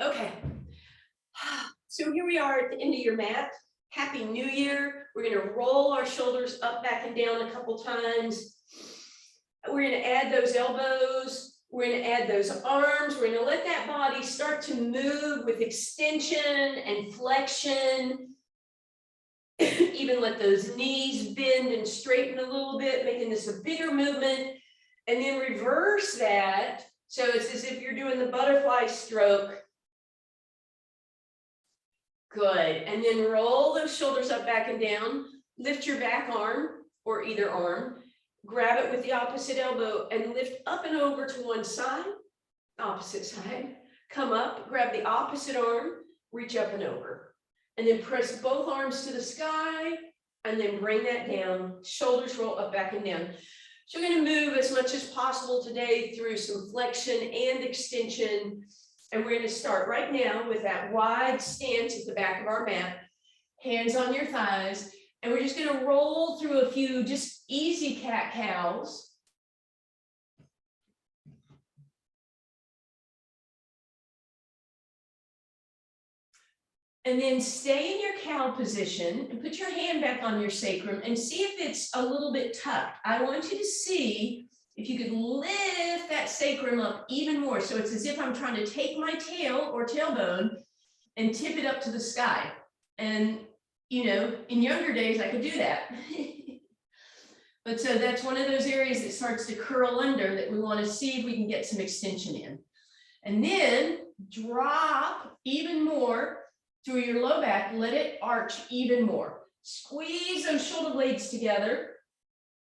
Okay, so here we are at the end of your mat. Happy New Year. We're going to roll our shoulders up, back, and down a couple times. We're going to add those elbows. We're going to add those arms. We're going to let that body start to move with extension and flexion. Even let those knees bend and straighten a little bit, making this a bigger movement. And then reverse that. So it's as if you're doing the butterfly stroke. Good. And then roll those shoulders up, back, and down. Lift your back arm or either arm. Grab it with the opposite elbow and lift up and over to one side, opposite side. Come up, grab the opposite arm, reach up and over. And then press both arms to the sky and then bring that down. Shoulders roll up, back, and down. So we're going to move as much as possible today through some flexion and extension. And we're going to start right now with that wide stance at the back of our mat, hands on your thighs. And we're just going to roll through a few just easy cat cows. And then stay in your cow position and put your hand back on your sacrum and see if it's a little bit tucked. I want you to see if you could lift that sacrum up even more. So it's as if I'm trying to take my tail or tailbone and tip it up to the sky. And, you know, in younger days, I could do that. But so that's one of those areas that starts to curl under that we want to see if we can get some extension in. And then drop even more through your low back, let it arch even more. Squeeze those shoulder blades together.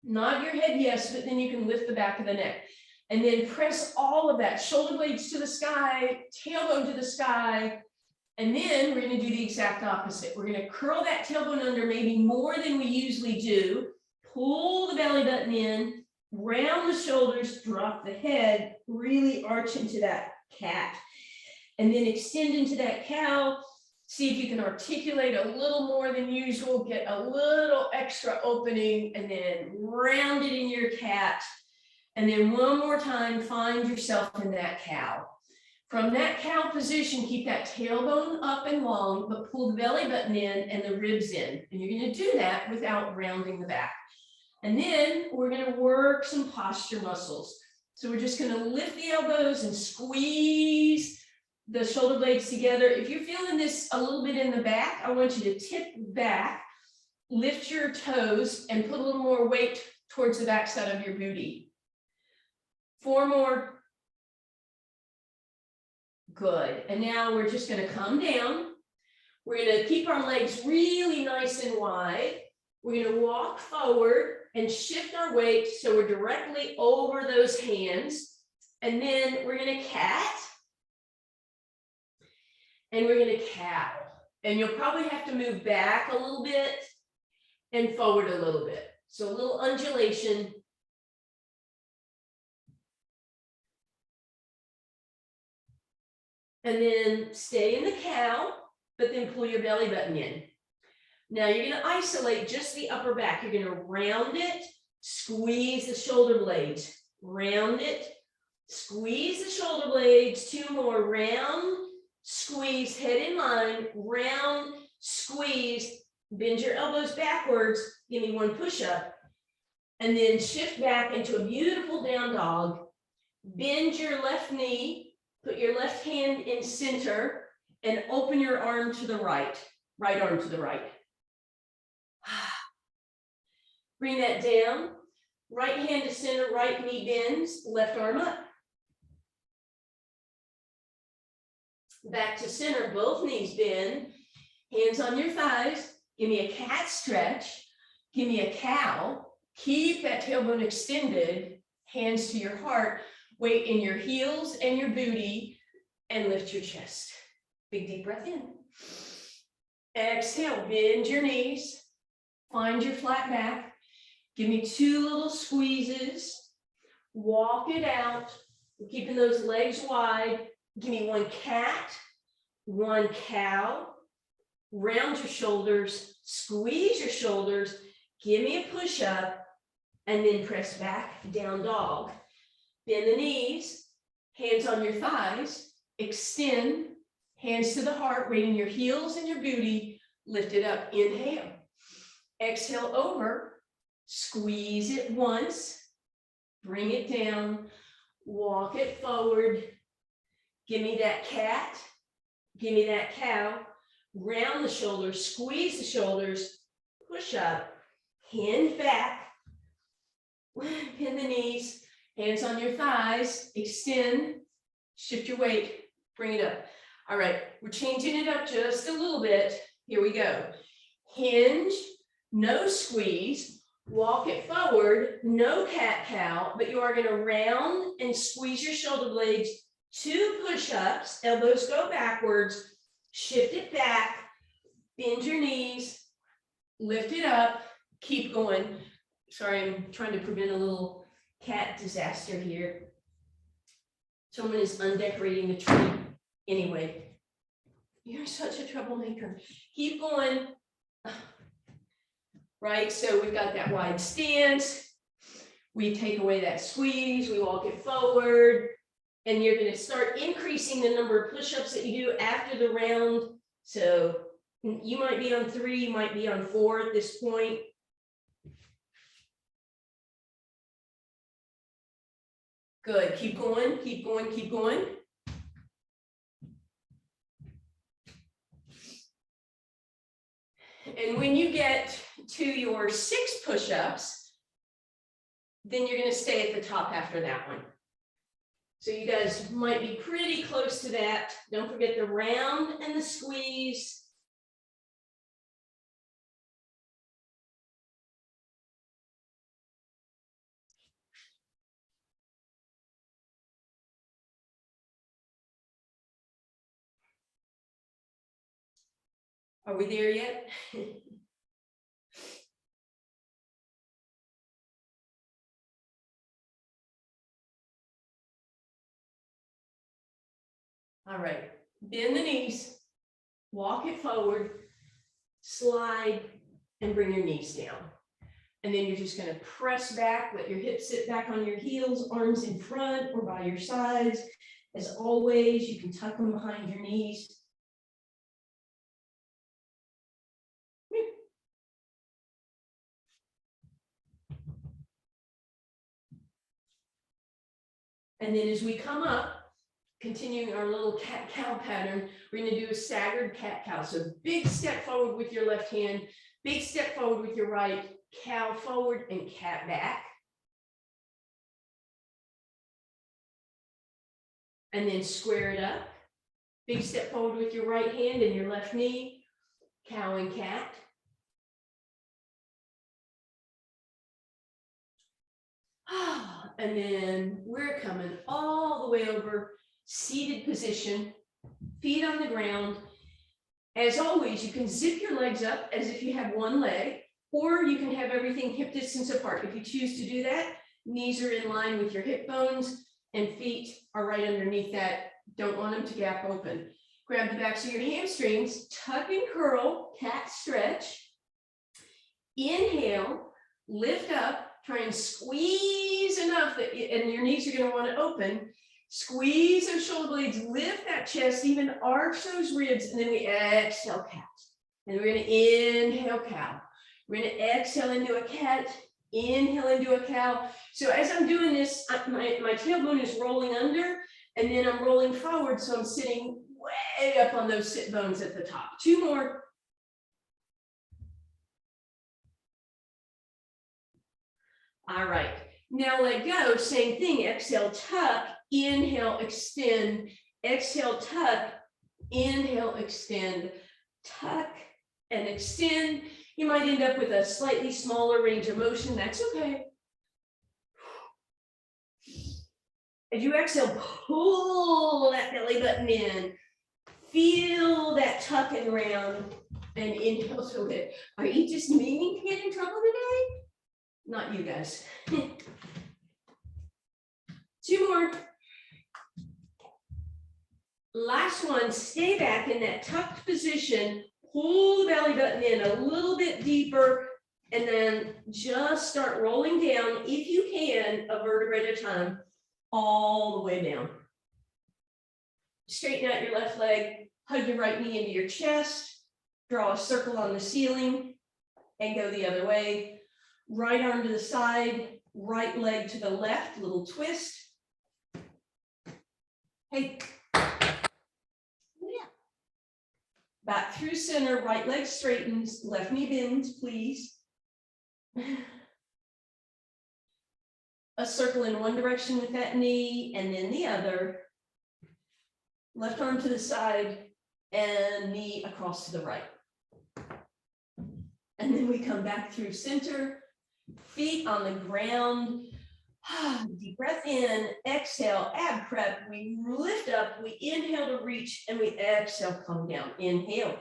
Nod your head yes, but then you can lift the back of the neck. And then press all of that, shoulder blades to the sky, tailbone to the sky. And then we're going to do the exact opposite. We're going to curl that tailbone under maybe more than we usually do. Pull the belly button in, round the shoulders, drop the head, really arch into that cat. And then extend into that cow. See if you can articulate a little more than usual, get a little extra opening, and then round it in your cat. And then one more time, find yourself in that cow. From that cow position, keep that tailbone up and long, but pull the belly button in and the ribs in. And you're going to do that without rounding the back. And then we're going to work some posture muscles. So we're just going to lift the elbows and squeeze the shoulder blades together. If you're feeling this a little bit in the back, I want you to tip back, lift your toes, and put a little more weight towards the back side of your booty. 4 more. Good. And now we're just going to come down. We're going to keep our legs really nice and wide. We're going to walk forward and shift our weight so we're directly over those hands. And then we're going to cat. And we're going to cow. And you'll probably have to move back a little bit and forward a little bit. So a little undulation. And then stay in the cow, but then pull your belly button in. Now you're going to isolate just the upper back. You're going to round it, squeeze the shoulder blades, round it, squeeze the shoulder blades, 2 more, round, squeeze, head in line, round, squeeze, bend your elbows backwards, give me 1 push-up, and then shift back into a beautiful down dog. Bend your left knee, put your left hand in center, and open your arm to the right arm to the right. Bring that down, right hand to center, right knee bends, left arm up. Back to center, both knees bend, hands on your thighs. Give me a cat stretch. Give me a cow. Keep that tailbone extended, hands to your heart. Weight in your heels and your booty, and lift your chest. Big deep breath in. Exhale, bend your knees. Find your flat back. Give me 2 little squeezes. Walk it out. We're keeping those legs wide. Give me 1 cat, 1 cow. Round your shoulders, squeeze your shoulders. Give me a push up, and then press back, down dog. Bend the knees, hands on your thighs, extend, Hands to the heart, right in your heels and your booty, lift it up, inhale. Exhale over, squeeze it once, bring it down, walk it forward. Give me that cat, give me that cow. Round the shoulders, squeeze the shoulders, push up, hinge back, pin the knees, hands on your thighs, extend, shift your weight, bring it up. All right, we're changing it up just a little bit. Here we go. Hinge, no squeeze, walk it forward, no cat-cow, but you are going to round and squeeze your shoulder blades, 2 push-ups, elbows go backwards, shift it back, bend your knees, lift it up, keep going. Sorry, I'm trying to prevent a little cat disaster here. Someone is undecorating the tree. Anyway, you're such a troublemaker. Keep going. Right, so we've got that wide stance. We take away that squeeze, we walk it forward, and you're going to start increasing the number of push-ups that you do after the round. So you might be on 3, you might be on 4 at this point. Good, keep going, keep going, keep going. And when you get to your 6 push-ups, then you're going to stay at the top after that one. So you guys might be pretty close to that. Don't forget the round and the squeeze. Are we there yet? All right, bend the knees, walk it forward, slide, and bring your knees down. And then you're just going to press back, let your hips sit back on your heels, arms in front or by your sides. As always, you can tuck them behind your knees. And then as we come up, continuing our little cat-cow pattern, we're going to do a staggered cat-cow. So big step forward with your left hand, big step forward with your right, cow forward and cat back. And then square it up. Big step forward with your right hand and your left knee, cow and cat. And then we're coming all the way over, seated position, feet on the ground. As always, you can zip your legs up as if you have one leg, or you can have everything hip distance apart. If you choose to do that, knees are in line with your hip bones and feet are right underneath that. Don't want them to gap open. Grab the backs of your hamstrings, tuck and curl, cat stretch. Inhale, lift up. Try and squeeze enough that, and your knees are going to want to open. Squeeze those shoulder blades, lift that chest, even arch those ribs, and then we exhale cat. And we're going to inhale cow. We're going to exhale into a cat, inhale into a cow. So as I'm doing this, my tailbone is rolling under, and then I'm rolling forward, so I'm sitting way up on those sit bones at the top. 2 more. All right, now let go, same thing, exhale, tuck, inhale, extend, exhale, tuck, inhale, extend, tuck, and extend. You might end up with a slightly smaller range of motion, that's okay. As you exhale, pull that belly button in, feel that tuck and round, and inhale to it. Are you just meaning to get in trouble today? Not you guys. 2 more. Last one, stay back in that tucked position, pull the belly button in a little bit deeper, and then just start rolling down, if you can, a vertebra at a time, all the way down. Straighten out your left leg, hug your right knee into your chest, draw a circle on the ceiling, and go the other way. Right arm to the side, right leg to the left, little twist. Hey. Yeah. Back through center, right leg straightens, left knee bends, please. A circle in one direction with that knee and then the other. Left arm to the side and knee across to the right. And then we come back through center, feet on the ground. Deep breath in, exhale, ab prep. We lift up, we inhale to reach, and we exhale, come down. Inhale,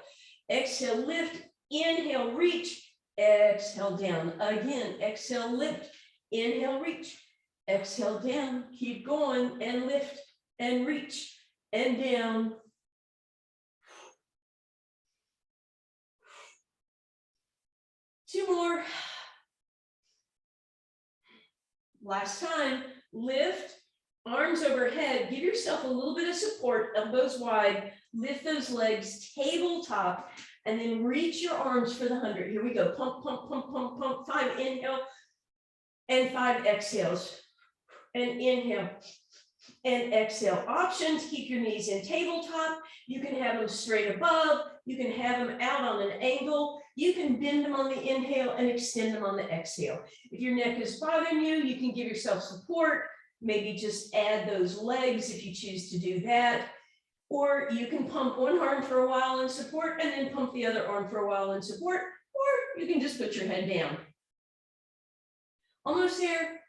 exhale, lift, inhale, reach, exhale, down. Again, exhale, lift, inhale, reach, exhale, down. Keep going and lift and reach and down. Two more. Last time, lift, arms overhead, give yourself a little bit of support, elbows wide, lift those legs, tabletop, and then reach your arms for the 100. Here we go, pump, pump, pump, pump, pump, 5 inhale, and 5 exhales, and inhale, and exhale. Options, keep your knees in tabletop, you can have them straight above, you can have them out on an angle, you can bend them on the inhale and extend them on the exhale. If your neck is bothering you, you can give yourself support, maybe just add those legs if you choose to do that. Or you can pump one arm for a while and support, and then pump the other arm for a while and support, or you can just put your head down. Almost there.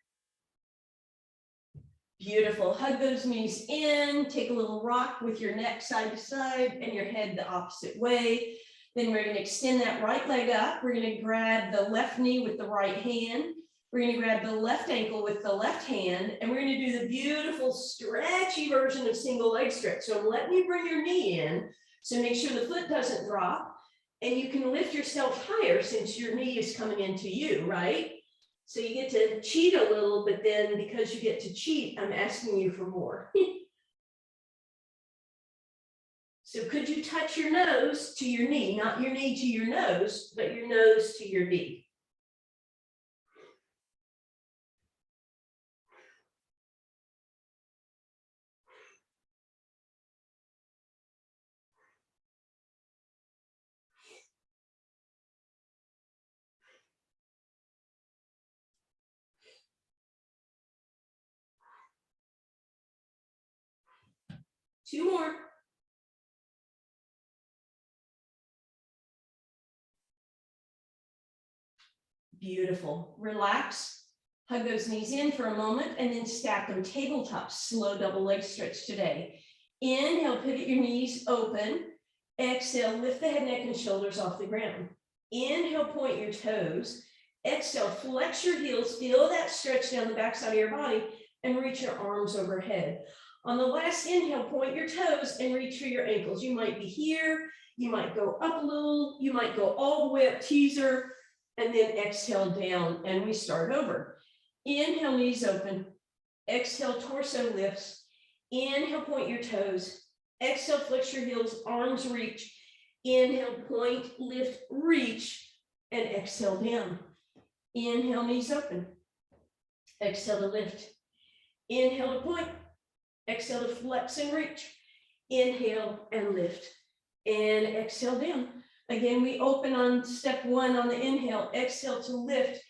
Beautiful. Hug those knees in, take a little rock with your neck side to side and your head the opposite way. Then we're going to extend that right leg up. We're going to grab the left knee with the right hand. We're going to grab the left ankle with the left hand, and we're going to do the beautiful stretchy version of single leg stretch. So let me bring your knee in. So make sure the foot doesn't drop, and you can lift yourself higher since your knee is coming into you, right? So you get to cheat a little, but then because you get to cheat, I'm asking you for more. So could you touch your nose to your knee, not your knee to your nose, but your nose to your knee? Two more. Beautiful. Relax. Hug those knees in for a moment and then stack them tabletop. Slow double leg stretch today. Inhale, pivot your knees open. Exhale, lift the head, neck, and shoulders off the ground. Inhale, point your toes. Exhale, flex your heels. Feel that stretch down the backside of your body and reach your arms overhead. On the last inhale, point your toes and reach for your ankles. You might be here. You might go up a little. You might go all the way up teaser. And then exhale down, and we start over. Inhale, knees open. Exhale, torso lifts. Inhale, point your toes. Exhale, flex your heels, arms reach. Inhale, point, lift, reach, and exhale down. Inhale, knees open. Exhale to lift. Inhale to point. Exhale to flex and reach. Inhale and lift. And exhale down. Again, we open on step one on the inhale, exhale to lift,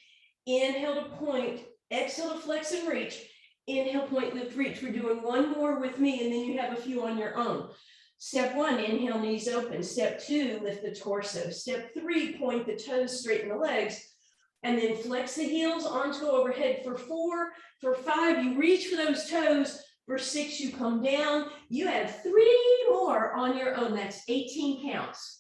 inhale to point, exhale to flex and reach, inhale, point, lift, reach. We're doing one more with me, and then you have a few on your own. Step one, inhale, knees open. Step two, lift the torso. Step three, point the toes, straighten the legs, and then flex the heels, arms go overhead for 4. For 5, you reach for those toes. For 6, you come down. You have 3 more on your own. That's 18 counts.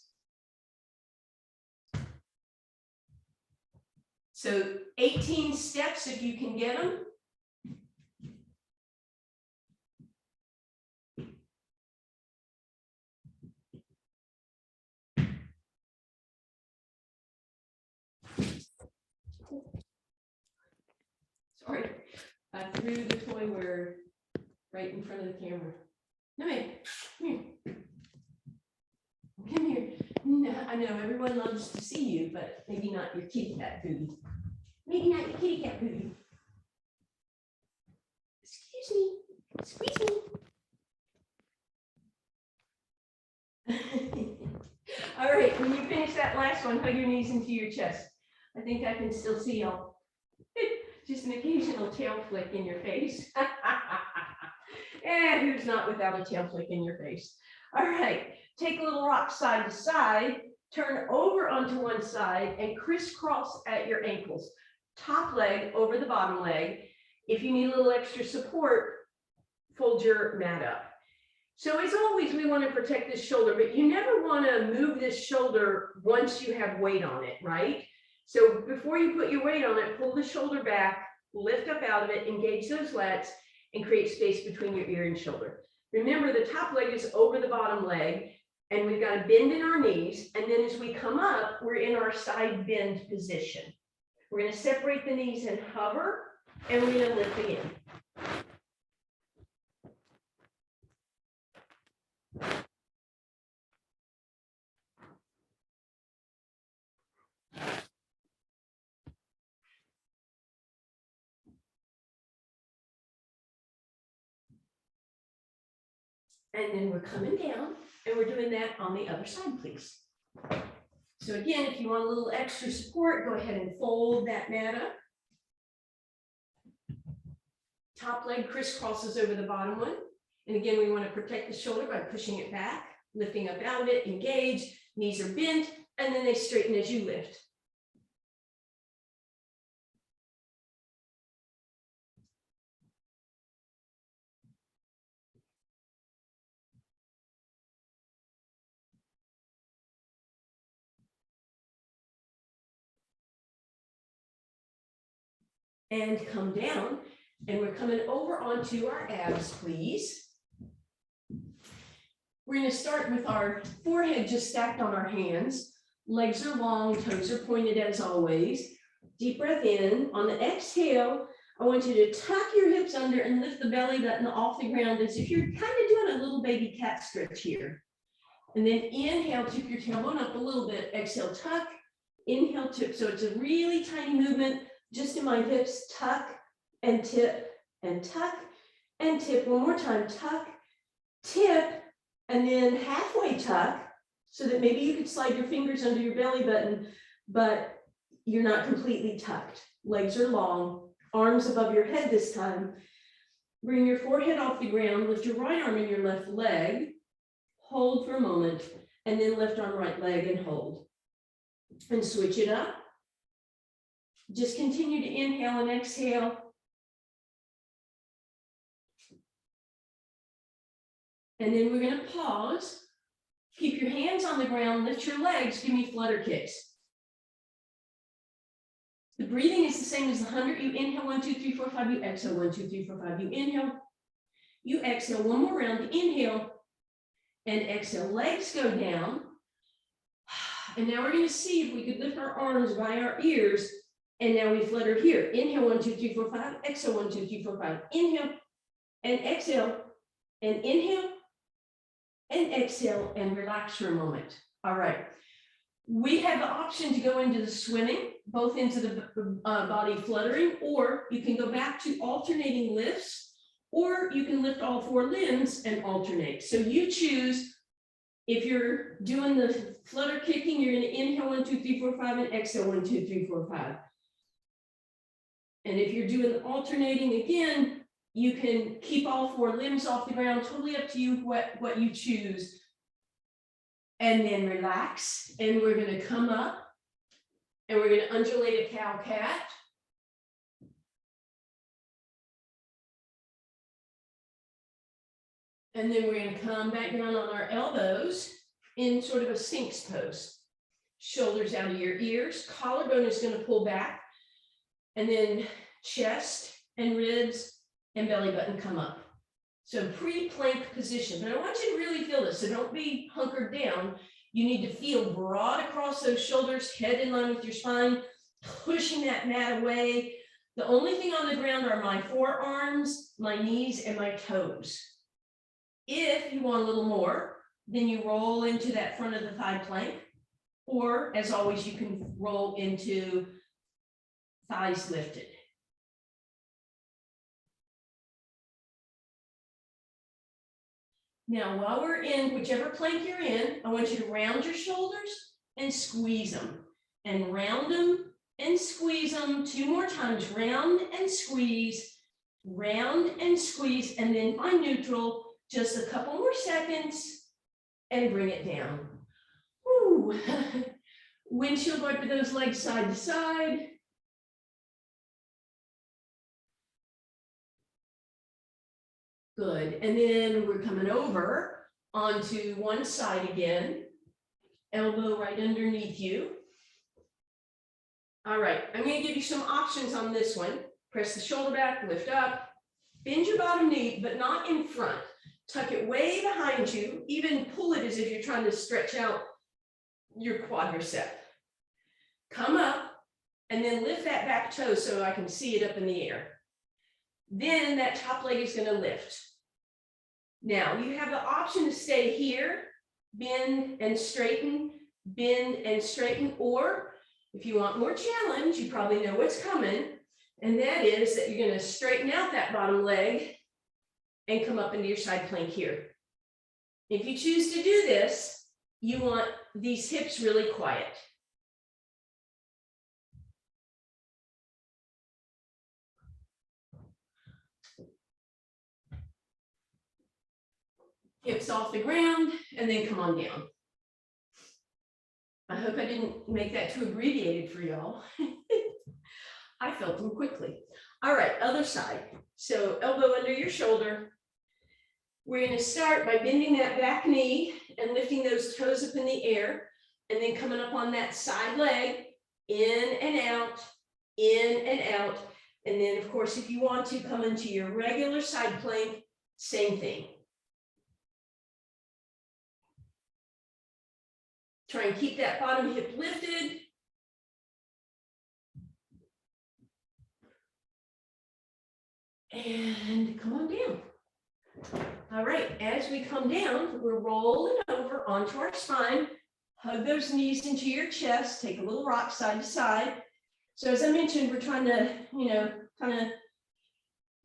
So 18 steps if you can get them. Sorry, I threw the toy where right in front of the camera. No, man, come know everyone loves to see you, but maybe not your kitty cat booty. Maybe not your kitty cat booty. Excuse me. Squeeze me. All right, when you finish that last one, hug your knees into your chest. I think I can still see y'all. Just an occasional tail flick in your face. And who's not without a tail flick in your face? All right, take a little rock side to side, turn over onto one side and crisscross at your ankles. Top leg over the bottom leg. If you need a little extra support, fold your mat up. So as always, we want to protect this shoulder, but you never want to move this shoulder once you have weight on it, right? So before you put your weight on it, pull the shoulder back, lift up out of it, engage those lats, and create space between your ear and shoulder. Remember, the top leg is over the bottom leg, and we've got to bend in our knees. And then as we come up, we're in our side bend position. We're going to separate the knees and hover, and we're going to lift again. And then we're coming down, and we're doing that on the other side, please. So again, if you want a little extra support, go ahead and fold that mat up. Top leg crisscrosses over the bottom one. And again, we want to protect the shoulder by pushing it back, lifting up out of it, engage, knees are bent, and then they straighten as you lift. And come down, and we're coming over onto our abs, please. We're going to start with our forehead just stacked on our hands. Legs are long, toes are pointed as always. Deep breath in. On the exhale, I want you to tuck your hips under and lift the belly button off the ground as if you're kind of doing a little baby cat stretch here. And then inhale, tip your tailbone up a little bit. Exhale, tuck. Inhale, tip. So it's a really tiny movement. Just in my hips, tuck and tip and tuck and tip. One more time, tuck, tip, and then halfway tuck so that maybe you could slide your fingers under your belly button, but you're not completely tucked. Legs are long, arms above your head this time. Bring your forehead off the ground, lift your right arm and your left leg, hold for a moment, and then left arm, right leg and hold. And switch it up. Just continue to inhale and exhale. And then we're going to pause. Keep your hands on the ground, lift your legs, give me flutter kicks. The breathing is the same as the 100. You inhale, 1, 2, 3, 4, 5. You exhale, 1, 2, 3, 4, 5. You inhale. You exhale. One more round. Inhale and exhale. Legs go down. And now we're going to see if we could lift our arms by our ears. And now we flutter here. Inhale, 1, 2, 3, 4, 5. Exhale, 1, 2, 3, 4, 5. Inhale and exhale and inhale and exhale and relax for a moment. All right. We have the option to go into the swimming, both into the body fluttering, or you can go back to alternating lifts, or you can lift all 4 limbs and alternate. So you choose. If you're doing the flutter kicking, you're going to inhale 1, 2, 3, 4, 5 and exhale 1, 2, 3, 4, 5. And if you're doing alternating again, you can keep all 4 limbs off the ground, totally up to you what you choose. And then relax, and we're going to come up, and we're going to undulate a cow cat. And then we're going to come back down on our elbows in sort of a Sphinx pose. Shoulders out of your ears, collarbone is going to pull back, and then chest and ribs and belly button come up. So pre-plank position, but I want you to really feel this, so don't be hunkered down. You need to feel broad across those shoulders, head in line with your spine, pushing that mat away. The only thing on the ground are my forearms, my knees, and my toes. If you want a little more, then you roll into that front of the thigh plank. Or as always, you can roll into thighs lifted. Now, while we're in whichever plank you're in, I want you to round your shoulders and squeeze them, and round them and squeeze them 2 more times. Round and squeeze, and then find neutral, just a couple more seconds, and bring it down. Woo. Windshield wiper those legs side to side. Good, and then we're coming over onto one side again. Elbow right underneath you. All right, I'm going to give you some options on this one. Press the shoulder back, lift up, bend your bottom knee, but not in front. Tuck it way behind you, even pull it as if you're trying to stretch out your quadricep. Come up, and then lift that back toe so I can see it up in the air. Then that top leg is going to lift. Now, you have the option to stay here, bend and straighten, or if you want more challenge, you probably know what's coming, and that is that you're going to straighten out that bottom leg and come up into your side plank here. If you choose to do this, you want these hips really quiet. Hips off the ground, and then come on down. I hope I didn't make that too abbreviated for y'all. I felt them quickly. All right, other side. So elbow under your shoulder. We're going to start by bending that back knee and lifting those toes up in the air, and then coming up on that side leg, in and out, in and out. And then, of course, if you want to come into your regular side plank, same thing. Try and keep that bottom hip lifted. And come on down. All right, as we come down, we're rolling over onto our spine. Hug those knees into your chest. Take a little rock side to side. So as I mentioned, we're trying to, kind of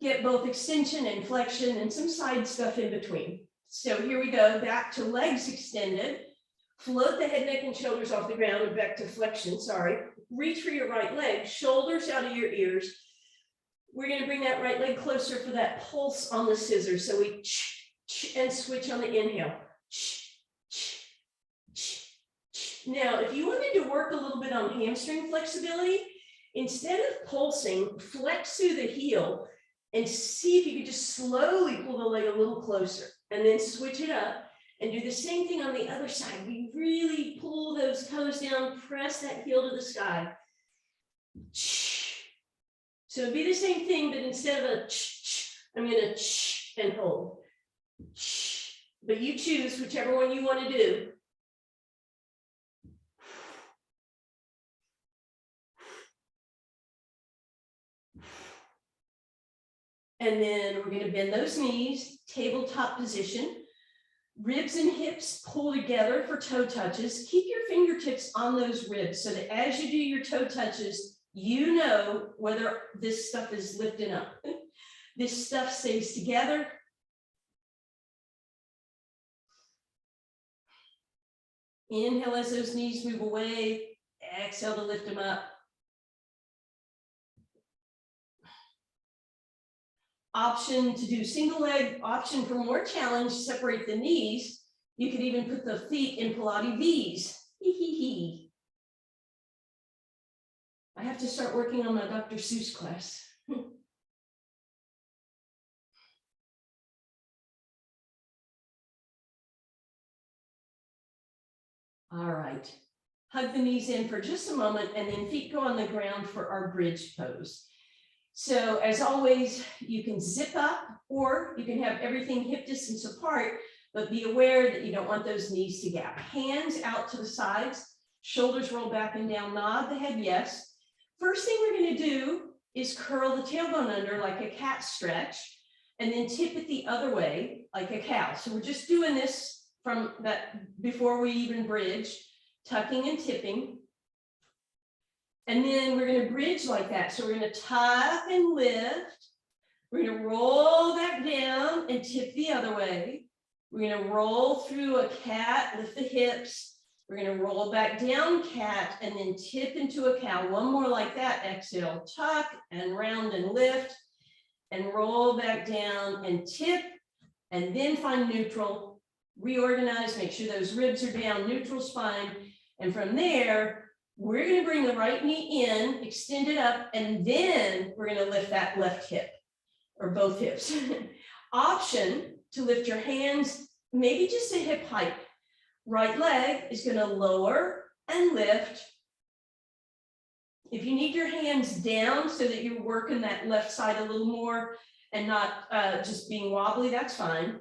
get both extension and flexion and some side stuff in between. So here we go, back to legs extended. Float the head, neck, and shoulders off the ground, or back to flexion, sorry. Reach for your right leg, shoulders out of your ears. We're going to bring that right leg closer for that pulse on the scissors. So we and switch on the inhale. Now, if you wanted to work a little bit on hamstring flexibility, instead of pulsing, flex through the heel and see if you could just slowly pull the leg a little closer, and then switch it up. And do the same thing on the other side. We really pull those toes down, press that heel to the sky. So it'd be the same thing, but instead of a I'm going to and hold. But you choose whichever one you want to do. And then we're going to bend those knees, tabletop position. Ribs and hips pull together for toe touches. Keep your fingertips on those ribs so that as you do your toe touches, you know whether this stuff is lifting up. This stuff stays together. Inhale as those knees move away. Exhale to lift them up. Option to do single leg, option for more challenge, separate the knees. You could even put the feet in Pilates V's. I have to start working on my Dr. Seuss class. All right. Hug the knees in for just a moment, and then feet go on the ground for our bridge pose. So as always, you can zip up, or you can have everything hip distance apart, but be aware that you don't want those knees to gap. Hands out to the sides, shoulders roll back and down, nod the head yes. First thing we're going to do is curl the tailbone under like a cat stretch, and then tip it the other way like a cow. So we're just doing this from that before we even bridge. tucking and tipping. And then we're going to bridge like that. So we're going to tuck and lift. We're going to roll back down and tip the other way. We're going to roll through a cat, lift the hips. We're going to roll back down cat and then tip into a cow. One more like that. Exhale, tuck and round and lift and roll back down and tip and then find neutral. Reorganize, make sure those ribs are down, neutral spine. And from there, we're going to bring the right knee in, extend it up, and then we're going to lift that left hip or both hips. Option to lift your hands, maybe just a hip height. Right leg is going to lower and lift. If you need your hands down so that you're working that left side a little more and not just being wobbly, that's fine.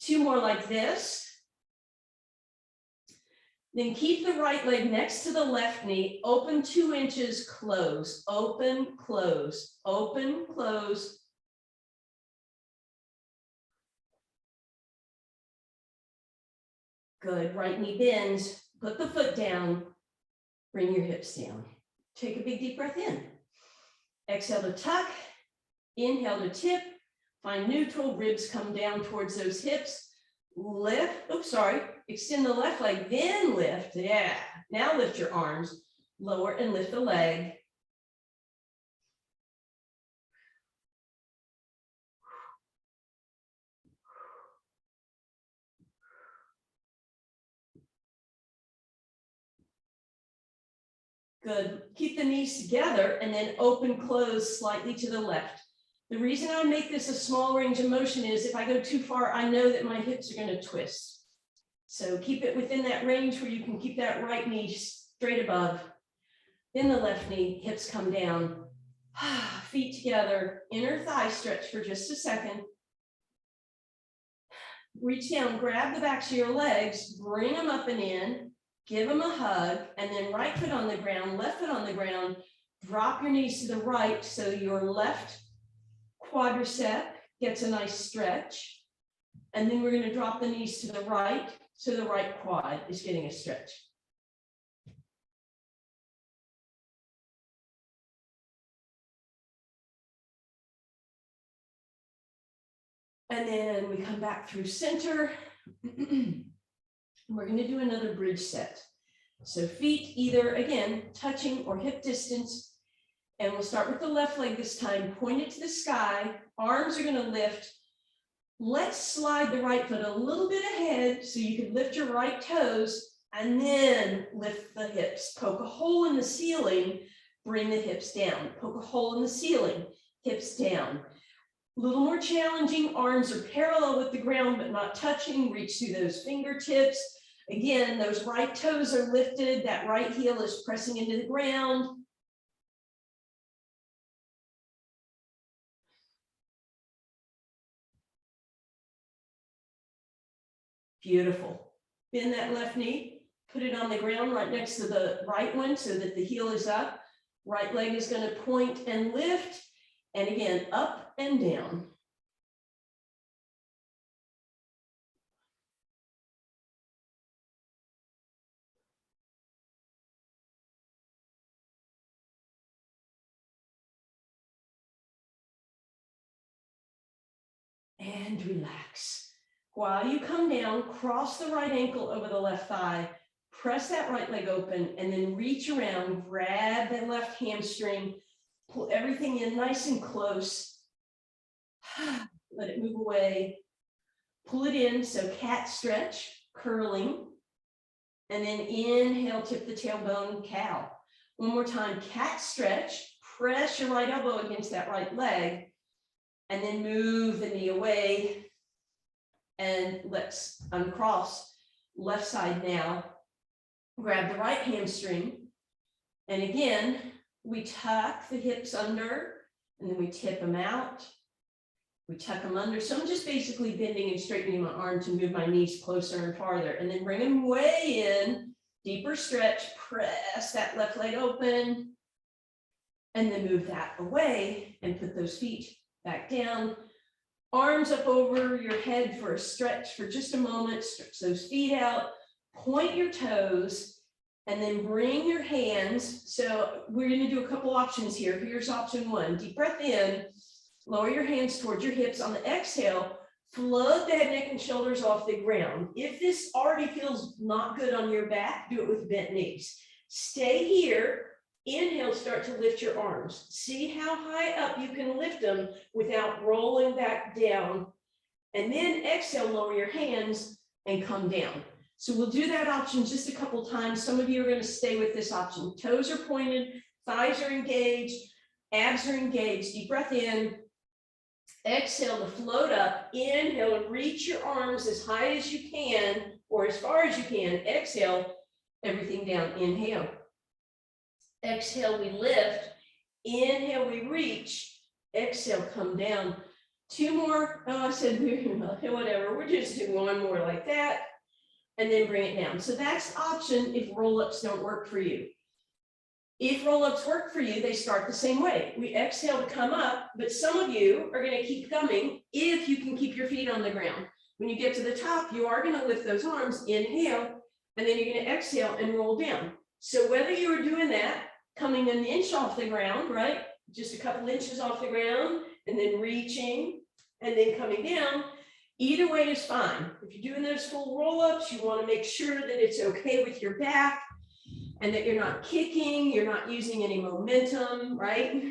Two more like this. Then keep the right leg next to the left knee, open 2 inches, close, open, close, open, close. Good, right knee bends, put the foot down, bring your hips down. Take a big deep breath in. Exhale to tuck, inhale to tip, find neutral, ribs come down towards those hips. Lift, oops, sorry, extend the left leg, then lift, yeah. Now lift your arms, lower and lift the leg. Good, keep the knees together and then open, close slightly to the left. The reason I make this a small range of motion is if I go too far, I know that my hips are going to twist. So keep it within that range where you can keep that right knee straight above. Then the left knee, hips come down. Feet together, inner thigh stretch for just a second. Reach down, grab the backs of your legs, bring them up and in, give them a hug, and then right foot on the ground, left foot on the ground. Drop your knees to the right so your left quadricep gets a nice stretch. And then we're going to drop the knees to the right so the right quad is getting a stretch. And then we come back through center. We're going to do another bridge set. So feet either, again, touching or hip distance. And we'll start with the left leg this time. Point it to the sky. Arms are going to lift. Let's slide the right foot a little bit ahead so you can lift your right toes and then lift the hips. Poke a hole in the ceiling, bring the hips down. Poke a hole in the ceiling, hips down. A little more challenging, arms are parallel with the ground but not touching. Reach through those fingertips. Again, those right toes are lifted. That right heel is pressing into the ground. Beautiful. Bend that left knee, put it on the ground right next to the right one so that the heel is up. Right leg is going to point and lift. And again, up and down. And relax. While you come down, cross the right ankle over the left thigh, press that right leg open, and then reach around, grab that left hamstring, pull everything in nice and close. Let it move away. Pull it in, so cat stretch, curling. And then inhale, tip the tailbone, cow. One more time, cat stretch, press your right elbow against that right leg, and then move the knee away. And let's uncross left side now. Grab the right hamstring. And again, we tuck the hips under, and then we tip them out. We tuck them under. So I'm just basically bending and straightening my arm to move my knees closer and farther, and then bring them way in, deeper stretch, press that left leg open, and then move that away and put those feet back down. Arms up over your head for a stretch for just a moment. Stretch those feet out. point your toes, and then bring your hands. So we're going to do a couple options here. Here's option one. Deep breath in, lower your hands towards your hips. On the exhale, float the head, neck, and shoulders off the ground. If this already feels not good on your back, do it with bent knees. Stay here. Inhale, start to lift your arms. See how high up you can lift them without rolling back down. And then exhale, lower your hands and come down. So we'll do that option just a couple times. Some of you are going to stay with this option. Toes are pointed, thighs are engaged, abs are engaged. Deep breath in. Exhale to float up. Inhale and reach your arms as high as you can, or as far as you can. Exhale, everything down. Inhale. Exhale, we lift. Inhale, we reach. Exhale, come down. Two more. Oh, I said whatever. We're just doing one more like that. And then bring it down. So that's the option if roll-ups don't work for you. If roll-ups work for you, they start the same way. We exhale to come up, but some of you are going to keep coming if you can keep your feet on the ground. When you get to the top, you are going to lift those arms, inhale, and then you're going to exhale and roll down. So whether you are doing that, coming an inch off the ground, right? Just a couple inches off the ground, and then reaching, and then coming down, either way is fine. If you're doing those full roll-ups, you want to make sure that it's okay with your back and that you're not kicking, you're not using any momentum, right?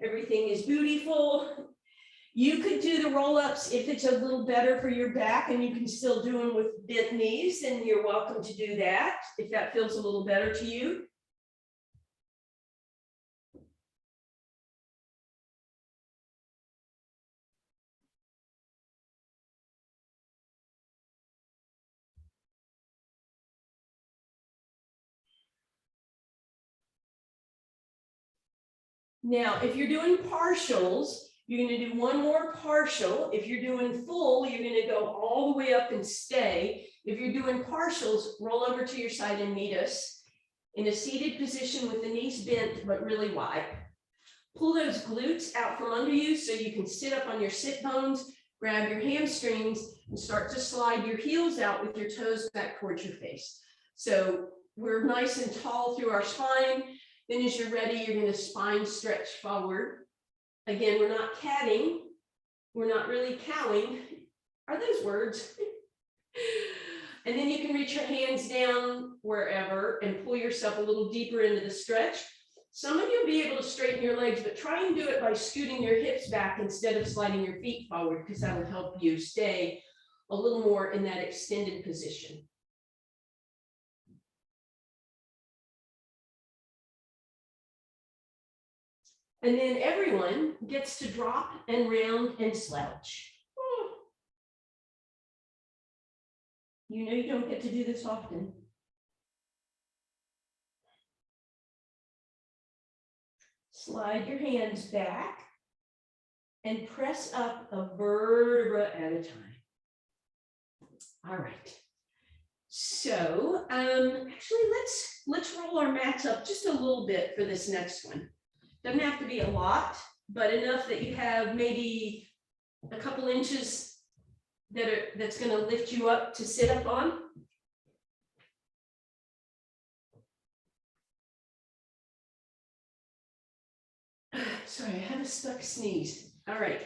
Everything is beautiful. You could do the roll-ups if it's a little better for your back and you can still do them with bent knees, then you're welcome to do that if that feels a little better to you. Now, if you're doing partials, you're going to do one more partial. If you're doing full, you're going to go all the way up and stay. If you're doing partials, roll over to your side and meet us in a seated position with the knees bent, but really wide. Pull those glutes out from under you so you can sit up on your sit bones, grab your hamstrings, and start to slide your heels out with your toes back towards your face. So we're nice and tall through our spine. Then as you're ready, you're going to spine stretch forward. Again, we're not catting. We're not really cowing. Are those words? And then you can reach your hands down wherever and pull yourself a little deeper into the stretch. Some of you will be able to straighten your legs, but try and do it by scooting your hips back instead of sliding your feet forward, because that will help you stay a little more in that extended position. And then everyone gets to drop and round and slouch. You know you don't get to do this often. Slide your hands back and press up a vertebra at a time. All right. So actually let's roll our mats up just a little bit for this next one. Doesn't have to be a lot, but enough that you have maybe a couple inches that's going to lift you up to sit up on. Sorry, I had a stuck sneeze. All right.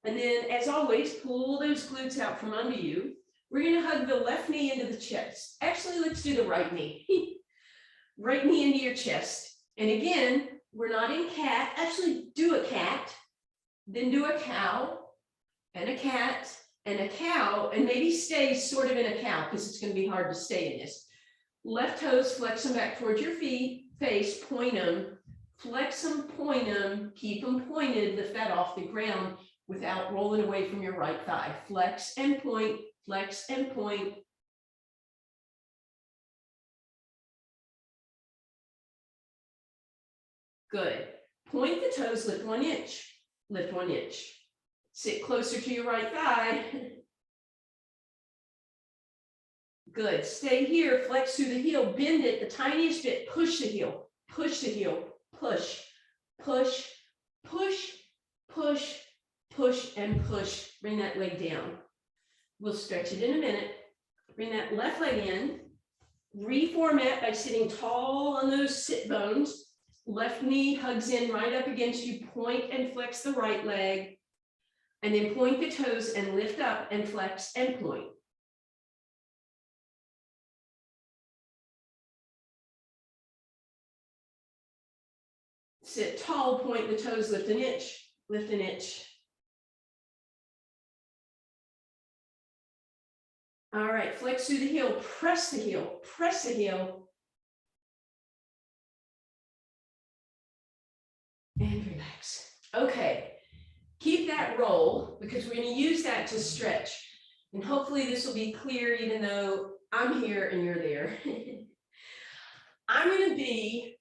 And then, as always, pull those glutes out from under you. We're going to hug the left knee into the chest. Actually, let's do the right knee. Right knee into your chest. And again, we're not in cat. Actually, do a cat, then do a cow, and a cat, and a cow, and maybe stay sort of in a cow because it's going to be hard to stay in this. Left toes, flex them back towards your face, point them. Flex them, point them, keep them pointed, lift that off the ground without rolling away from your right thigh. Flex and point, flex and point. Good. Point the toes, lift 1 inch, lift 1 inch. Sit closer to your right thigh. Good. Stay here, flex through the heel, bend it the tiniest bit, push the heel, push the heel. Push, push, push, push, push, and push. Bring that leg down. We'll stretch it in a minute. Bring that left leg in. Reformat by sitting tall on those sit bones. Left knee hugs in right up against you. Point and flex the right leg. And then point the toes and lift up and flex and point. Sit tall, point the toes, lift an inch, lift an inch. All right, flex through the heel, press the heel, press the heel. And relax. Okay, keep that roll because we're going to use that to stretch. And hopefully this will be clear even though I'm here and you're there. I'm going to be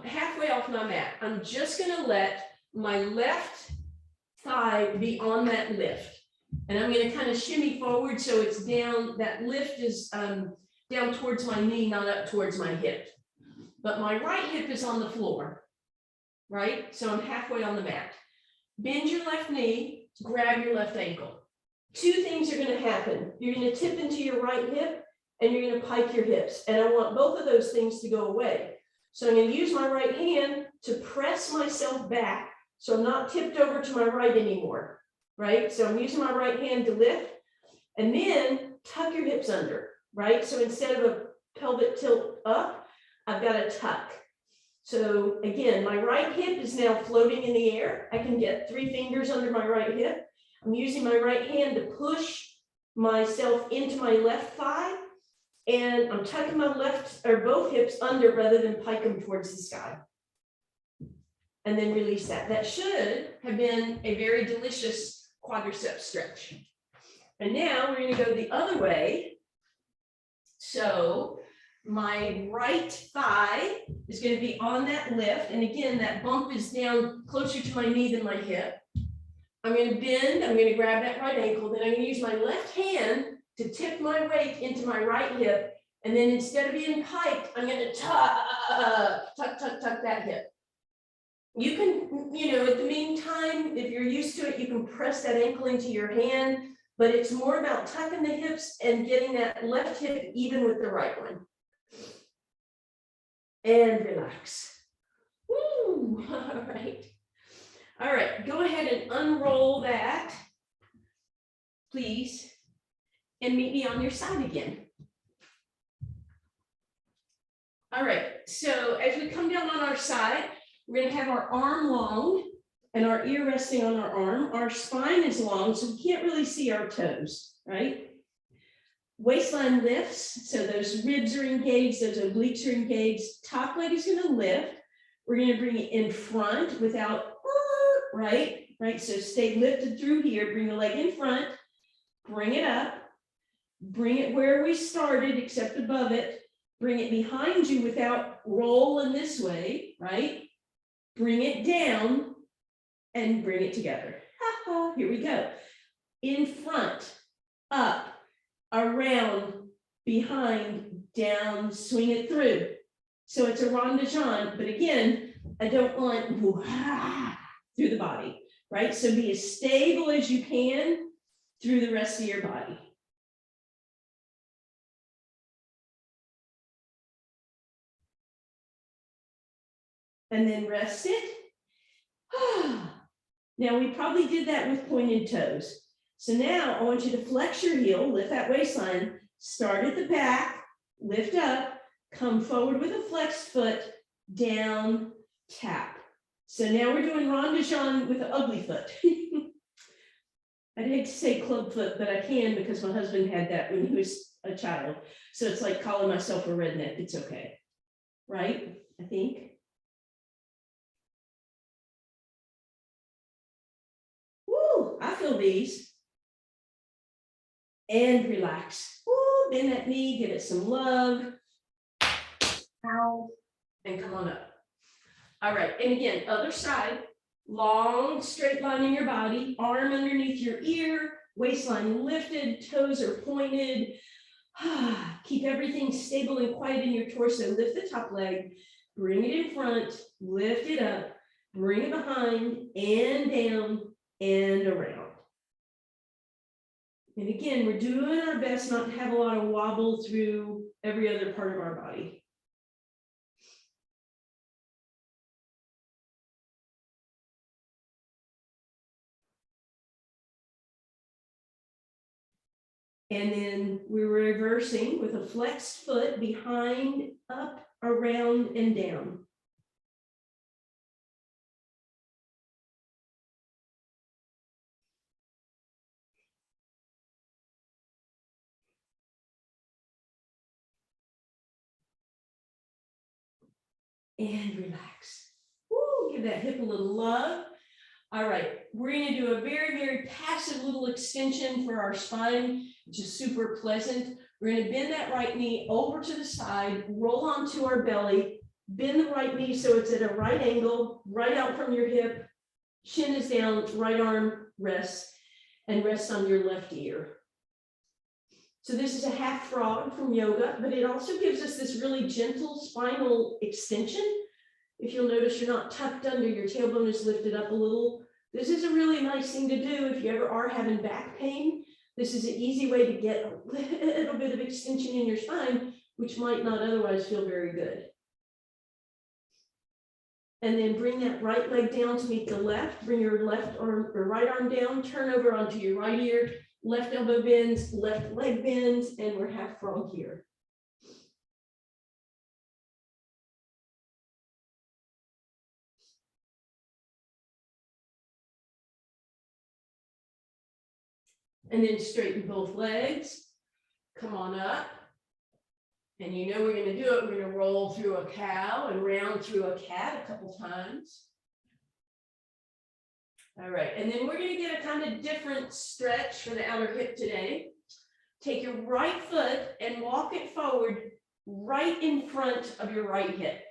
halfway off my mat. I'm just going to let my left thigh be on that lift. And I'm going to kind of shimmy forward so it's down. That lift is down towards my knee, not up towards my hip. But my right hip is on the floor, right? So I'm halfway on the mat. Bend your left knee, grab your left ankle. Two things are going to happen. You're going to tip into your right hip and you're going to pike your hips. And I want both of those things to go away. So I'm going to use my right hand to press myself back so I'm not tipped over to my right anymore, right? So I'm using my right hand to lift and then tuck your hips under, right? So instead of a pelvic tilt up, I've got a tuck. So again, my right hip is now floating in the air. I can get 3 fingers under my right hip. I'm using my right hand to push myself into my left thigh. And I'm tucking my left or both hips under rather than pike them towards the sky. And then release that. That should have been a very delicious quadricep stretch. And now we're going to go the other way. So my right thigh is going to be on that lift. And again, that bump is down closer to my knee than my hip. I'm going to bend. I'm going to grab that right ankle. Then I'm going to use my left hand to tip my weight into my right hip. And then instead of being piked, I'm going to tuck that hip. You can, at the meantime, if you're used to it, you can press that ankle into your hand, but it's more about tucking the hips and getting that left hip even with the right one. And relax. Woo, all right. All right, go ahead and unroll that, please. And meet me on your side again. All right, so as we come down on our side, we're going to have our arm long and our ear resting on our arm. Our spine is long, so we can't really see our toes, right? Waistline lifts, so those ribs are engaged, those obliques are engaged. Top leg is going to lift. We're going to bring it in front without, right? So stay lifted through here. Bring the leg in front, bring it up. Bring it where we started, except above it. Bring it behind you without rolling this way, right? Bring it down and bring it together. Here we go. In front, up, around, behind, down, swing it through. So it's a rond de jambe, but again, I don't want through the body, right? So be as stable as you can through the rest of your body. And then rest it. Now we probably did that with pointed toes. So now I want you to flex your heel, lift that waistline, start at the back, lift up, come forward with a flexed foot, down, tap. So now we're doing rond de jambe with an ugly foot. I'd hate to say club foot, but I can because my husband had that when he was a child. So it's like calling myself a redneck. It's okay. Right? I think. Woo, I feel these. And relax. Woo, bend that knee, give it some love. Ow. And come on up. All right, and again, other side. Long straight line in your body, arm underneath your ear, waistline lifted, toes are pointed. Keep everything stable and quiet in your torso. Lift the top leg, bring it in front, lift it up, bring it behind and down and around. And again, we're doing our best not to have a lot of wobble through every other part of our body. And then we're reversing with a flexed foot behind, up, around, and down. And relax. Woo, give that hip a little love. All right, we're going to do a very, very passive little extension for our spine, which is super pleasant. We're going to bend that right knee over to the side, roll onto our belly, bend the right knee so it's at a right angle, right out from your hip, shin is down, right arm rests, and rest on your left ear. So this is a half frog from yoga, but it also gives us this really gentle spinal extension. If you'll notice, you're not tucked under, your tailbone is lifted up a little. This is a really nice thing to do if you ever are having back pain. This is an easy way to get a little bit of extension in your spine, which might not otherwise feel very good. And then bring that right leg down to meet the left. Bring your left arm or right arm down, turn over onto your right ear, left elbow bends, left leg bends, and we're half frog here. And then straighten both legs. Come on up. And you know we're going to do it. We're going to roll through a cow and round through a cat a couple times. All right, and then we're going to get a kind of different stretch for the outer hip today. Take your right foot and walk it forward right in front of your right hip.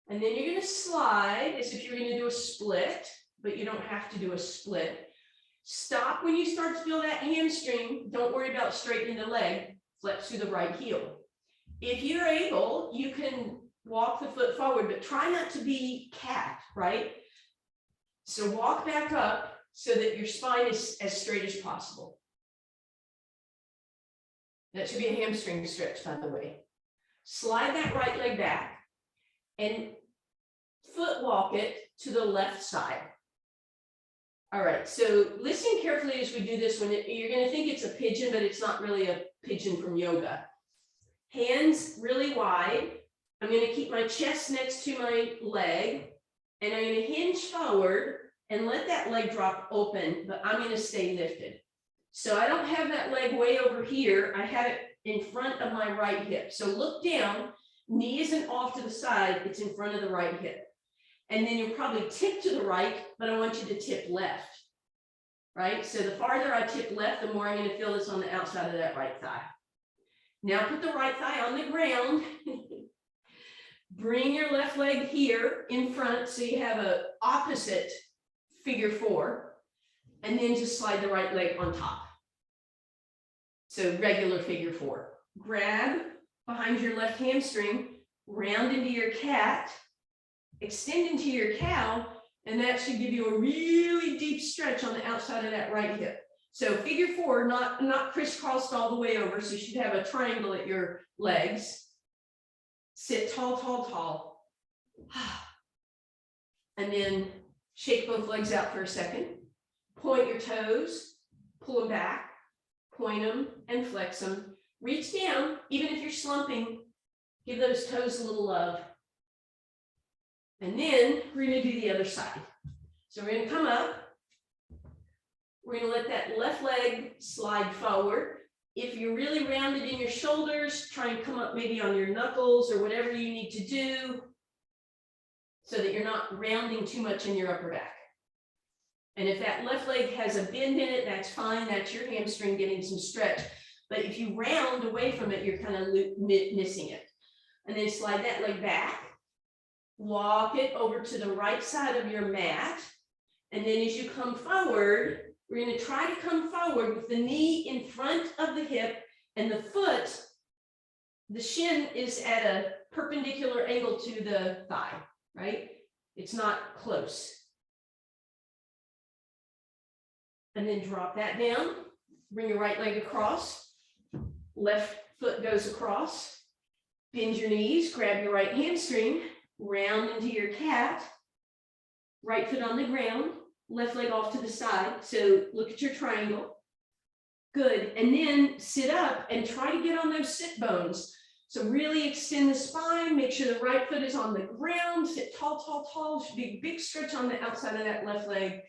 And then you're going to slide as if you're going to do a split, but you don't have to do a split. Stop when you start to feel that hamstring. Don't worry about straightening the leg. Flex through the right heel. If you're able, you can walk the foot forward, but try not to be cat, right? So walk back up so that your spine is as straight as possible. That should be a hamstring stretch, by the way. Slide that right leg back and foot walk it to the left side. All right, so listen carefully as we do this. You're going to think it's a pigeon, but it's not really a pigeon from yoga. Hands really wide. I'm going to keep my chest next to my leg, and I'm going to hinge forward and let that leg drop open, but I'm going to stay lifted. So I don't have that leg way over here. I have it in front of my right hip. So look down, knee isn't off to the side, it's in front of the right hip. And then you'll probably tip to the right, but I want you to tip left, right? So the farther I tip left, the more I'm going to feel this on the outside of that right thigh. Now put the right thigh on the ground. Bring your left leg here in front so you have an opposite figure four, and then just slide the right leg on top. So regular figure four. Grab behind your left hamstring, round into your cat, extend into your cow, and that should give you a really deep stretch on the outside of that right hip. So figure four, not crisscrossed all the way over, so you should have a triangle at your legs. Sit tall, tall, tall. And then shake both legs out for a second. Point your toes, pull them back, point them and flex them. Reach down, even if you're slumping, give those toes a little love. And then we're going to do the other side. So we're going to come up. We're going to let that left leg slide forward. If you're really rounded in your shoulders, try and come up maybe on your knuckles or whatever you need to do so that you're not rounding too much in your upper back. And if that left leg has a bend in it, that's fine. That's your hamstring getting some stretch. But if you round away from it, you're kind of missing it. And then slide that leg back. Walk it over to the right side of your mat. And then as you come forward, we're going to try to come forward with the knee in front of the hip and the foot, the shin is at a perpendicular angle to the thigh, right? It's not close. And then drop that down. Bring your right leg across, left foot goes across, bend your knees, grab your right hamstring, round into your cat, right foot on the ground, left leg off to the side. So look at your triangle. Good. And then sit up and try to get on those sit bones. So really extend the spine, make sure the right foot is on the ground, sit tall, tall, tall. Should be a big stretch on the outside of that left leg.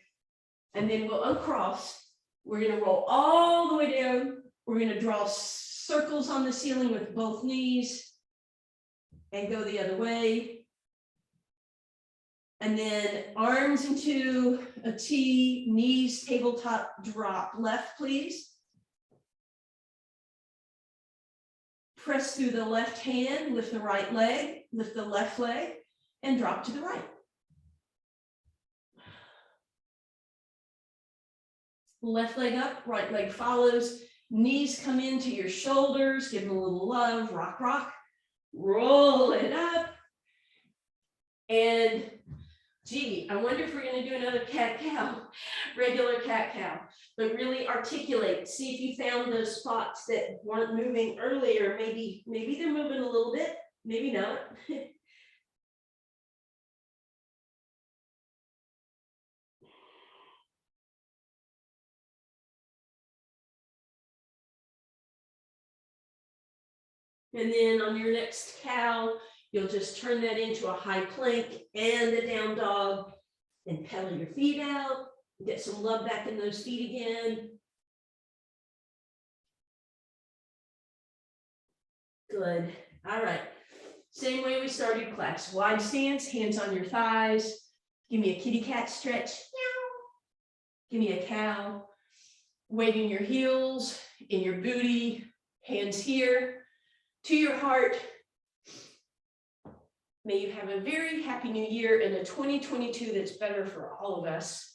And then we'll uncross. We're going to roll all the way down. We're going to draw circles on the ceiling with both knees and go the other way. And then arms into a T, knees, tabletop drop. Left, please. Press through the left hand, lift the right leg, lift the left leg, and drop to the right. Left leg up, right leg follows. Knees come into your shoulders, give them a little love, rock, rock. Roll it up. And gee, I wonder if we're going to do another cat-cow, regular cat-cow, but really articulate. See if you found those spots that weren't moving earlier. Maybe they're moving a little bit, maybe not. And then on your next cow, you'll just turn that into a high plank and a down dog and pedal your feet out. Get some love back in those feet again. Good. All right. Same way we started class. Wide stance, hands on your thighs. Give me a kitty cat stretch. Meow. Give me a cow. Weighting your heels in your booty, hands here to your heart. May you have a very happy new year and a 2022 that's better for all of us.